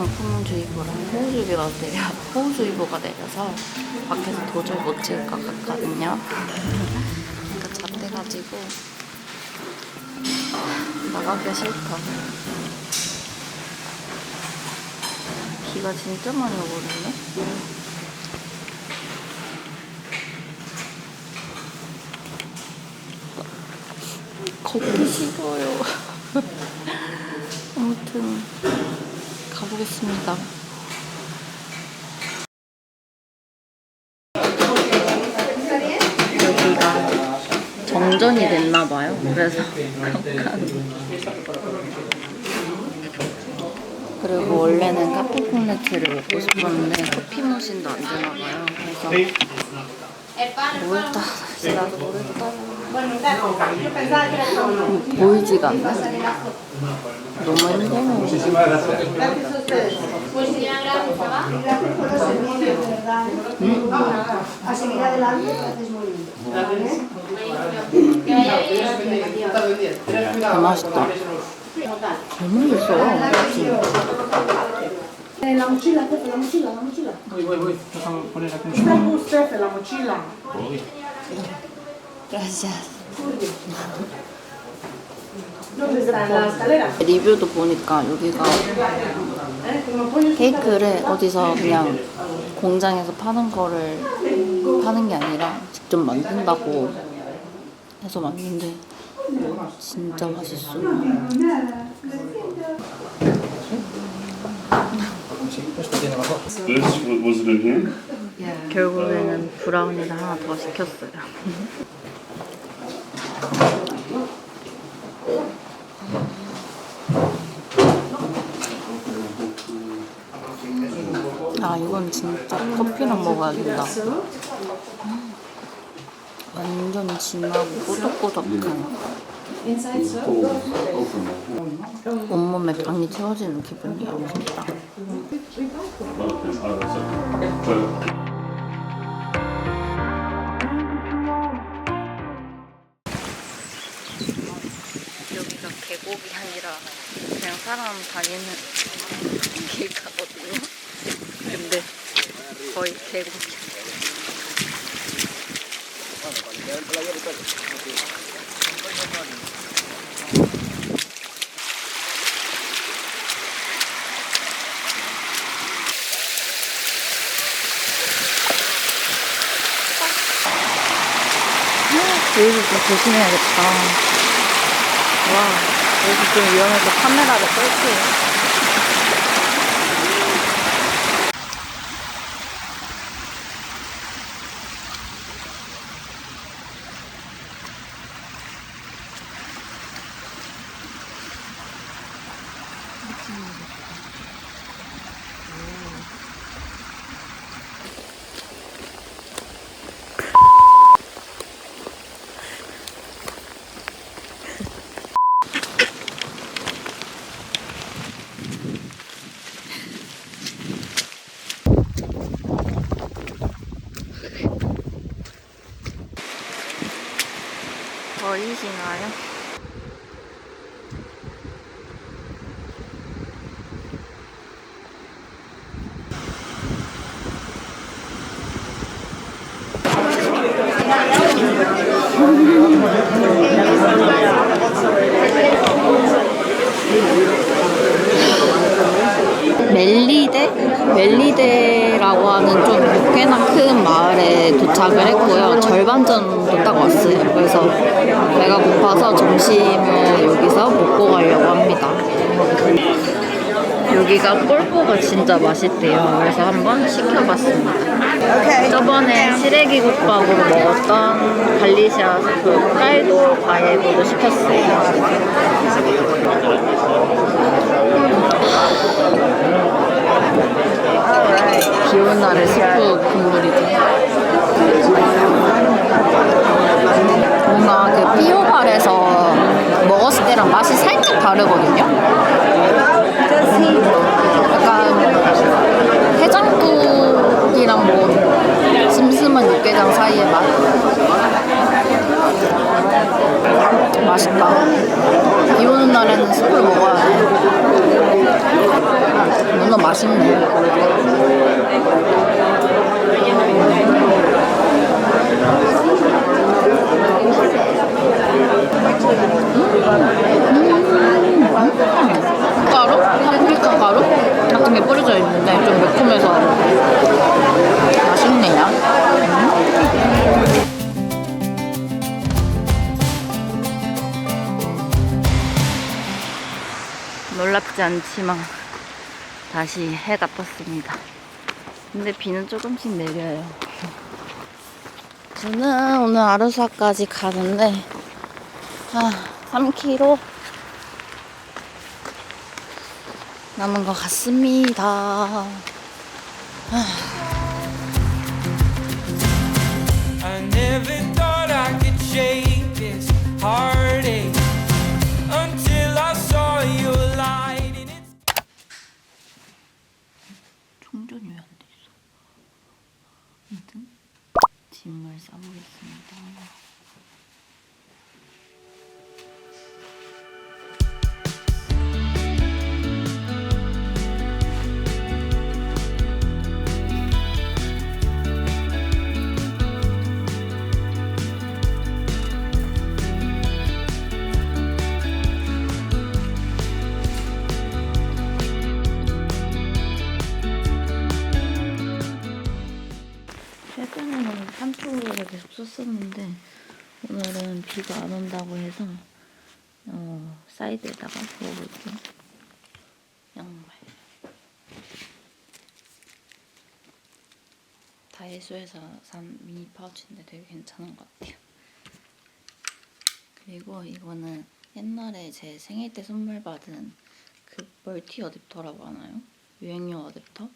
강풍주의보랑 호우주의보가 내려서 밖에서 도저히 못 찍을 것 같거든요. 그러니까 잣대가지고 나가기가 싫다. 비가 진짜 많이 오거든요. 걷기 싫어요. 아무튼 가보겠습니다. 여기가 정전이 됐나봐요. 그래서 그리고 원래는 카푸콘레트를 먹고 싶었는데 커피 머신도 안 되나봐요. 그래서 뭘 따라지? 나도 노래도 따라. 보이지가 않네. 너무 힘들어. 맛있다. 너무 맛있어요. La mochila, Pepe, la mochila, la mochila. Voy. Vamos a poner la Está el bus, Pepe, la mochila. Gracias. ¿Dónde está? ¿En la escalera? 리뷰도 보니까 여기가 케이크를 어디서 그냥 공장에서 파는 거를 파는 게 아니라 직접 만든다고 해서 만든데 진짜 맛있어. This, was it in here? 결국에는 브라우니를 하나 더 시켰어요. 아, 이건 진짜 커피랑 먹어야겠다. 완전 진하고 꼬독꼬독한 온몸에 당이 채워지는 기분이야. 진짜. 여기가 계곡이 아니라 그냥 사람 다니는 길 가거든요. 근데 거의 계곡이야. 여기서 좀 조심해야겠다. 와, 여기 좀 위험해서 카메라를 끌게요. 보이시나요? 멜리데라고 하는 좀 꽤나 큰 마을에 도착을 했고요. 절반 정도 딱 왔어요. 그래서 배가 고파서 점심을 여기서 먹고 가려고 합니다. 여기가 꼴뽀가 진짜 맛있대요. 그래서 한번 시켜봤습니다. 저번에 시래기국밥으로 먹었던 갈리시아 그 프라이도 과일고도 시켰어요. 비 오는 날에 스프 국물이죠. 뭔가 그 삐오발에서 먹었을 때랑 맛이 살짝 다르거든요. 약간 해장국이랑 뭐 슴슴한 육개장 사이의 맛. 맛있다. 비 오는 날에는 스프를 먹어야 돼. 맛있네. 가루? 파프리카 가루? 같은 게 뿌려져 있는데 좀 매콤해서 맛있네요. 놀랍지 않지만 다시 해가 떴습니다. 근데 비는 조금씩 내려요. 저는 오늘 아르사까지 가는데 3km 남은 것 같습니다. I never thought I could shake this heartache until I saw your light in its 충전이 왜 안 돼 있어? 아무튼 짐을 싸보겠습니다. 최근에는 산토를 계속 썼었는데 오늘은 비가 안 온다고 해서 사이드에다가 부어볼게요. 양말. 다이소에서 산 미니 파우치인데 되게 괜찮은 것 같아요. 그리고 이거는 옛날에 제 생일 때 선물 받은 그 멀티 어댑터라고 하나요? 유행용 어댑터?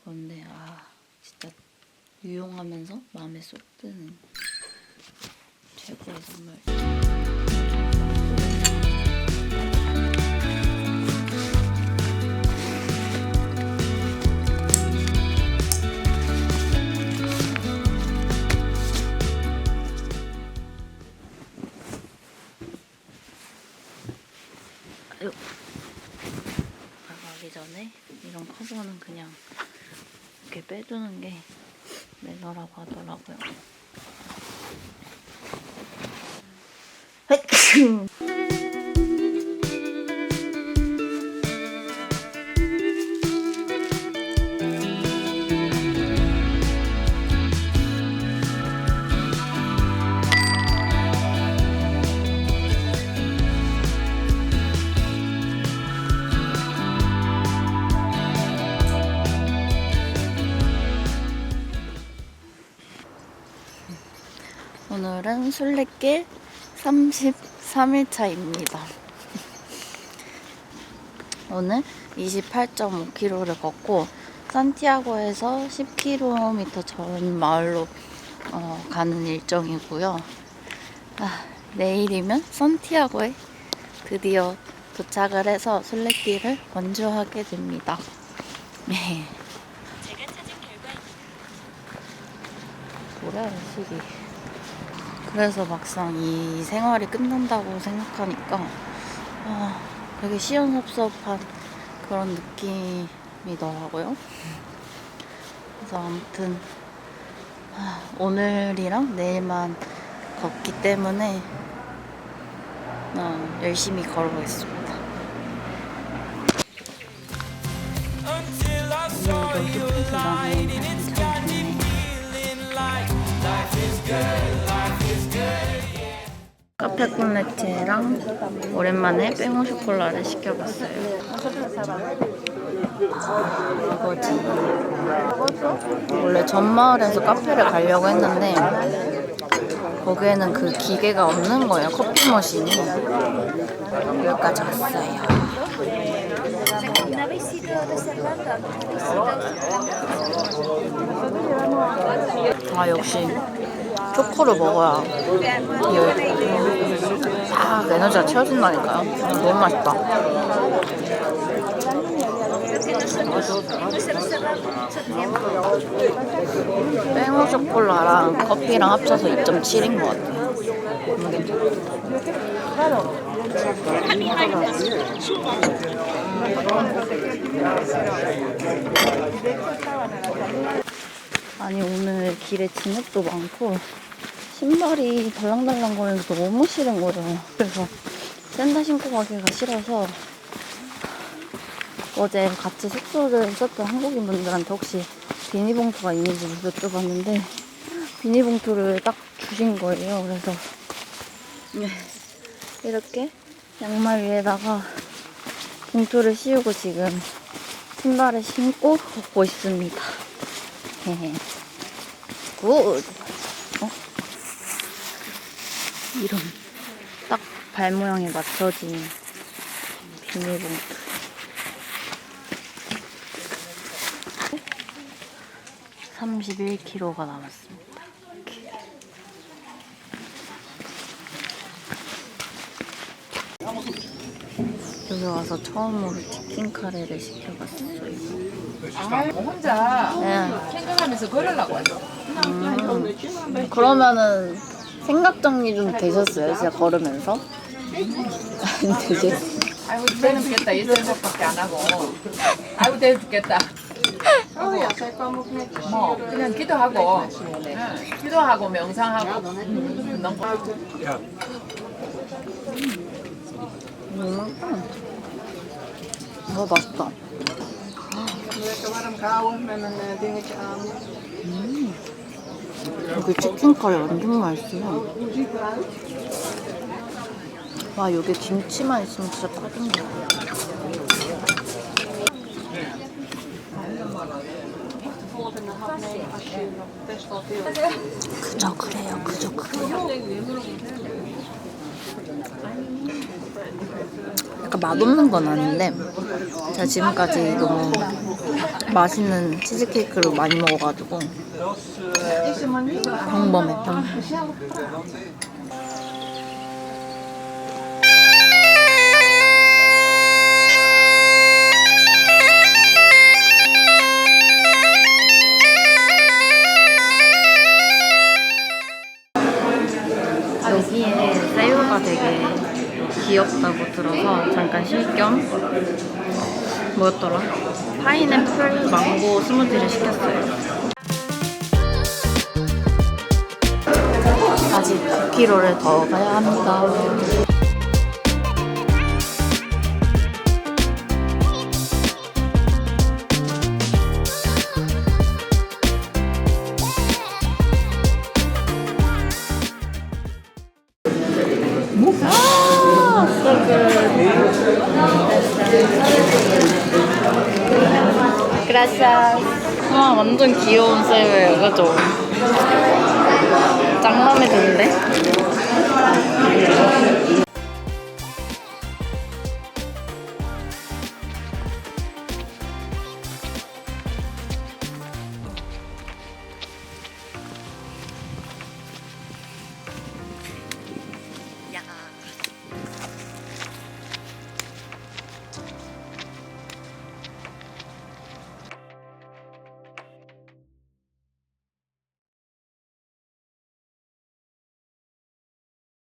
그런데 진짜 유용하면서 마음에 쏙 드는 최고의 선물. 나가기 전에 이런 커버는 그냥 이렇게 빼주는 게 매너라고 하더라고요. 오늘은 순례길 33일차입니다. 오늘 28.5km를 걷고 산티아고에서 10km 전 마을로 가는 일정이고요. 내일이면 산티아고에 드디어 도착을 해서 순례길을 완주하게 됩니다. 네. 제가 찾은 결과입니다. 뭐야, 시기. 그래서 막상 이 생활이 끝난다고 생각하니까 되게 시원섭섭한 그런 느낌이더라고요. 그래서 아무튼 오늘이랑 내일만 걷기 때문에 열심히 걸어보겠습니다. until I saw 오늘도 your 숲에서 light 나는 and it's 사진 got 참 me 좋네요. feeling like life is good, life is good. 카페 콘레체랑 오랜만에 뺑오 쇼콜라를 시켜봤어요. 이거지. 원래 전마을에서 카페를 가려고 했는데 거기에는 그 기계가 없는 거예요. 커피 머신이. 여기까지 왔어요. 역시 초코를 먹어야 딱 에너지가 채워진다니까요. 너무 맛있다. 뺑오 쇼콜라랑 커피랑 합쳐서 2.7인 것 같아요. 아니 오늘 길에 진흙도 많고 신발이 달랑달랑 거리면서 너무 싫은 거예요. 그래서 샌들 신고 가기가 싫어서 어제 같이 숙소를 있었던 한국인 분들한테 혹시 비닐봉투가 있는지 여쭤봤는데 비닐봉투를 딱 주신 거예요. 그래서 이렇게 양말 위에다가 봉투를 씌우고 지금 신발을 신고 걷고 있습니다. 굿! 이런 딱 발 모양에 맞춰진 비닐봉투. 31kg가 남았습니다. 여기 와서 처음으로 치킨 카레를 시켜봤어요. 혼자 네. 생각하면서 걸으려고 했어. 그러면은 생각 정리 좀 되셨어요? 진짜 걸으면서? 안 되셨어요? 아이고 되는 죽겠다 이 생각밖에 안 하고. 아이고 되는 죽겠다. 뭐 그냥 기도하고, 기도하고 명상하고. 너무 맛있다. 여기 치킨 카레 완전 맛있어요. 와, 여기 김치만 있으면 진짜 딱인데. 그저 그래요, 그저 그래요. 약간 맛없는 건 아닌데 제가 지금까지 너무 맛있는 치즈케이크를 많이 먹어가지고 평범했다. 여기에 새우가 되게 귀엽다고 들어서 잠깐 쉴 겸 뭐였더라? 파인애플 망고 스무디를 시켰어요. 아직 9km를 더 가야 합니다. Gracias. 와, 완전 귀여운 새우예요, 그죠? 짱 마음에 드는데?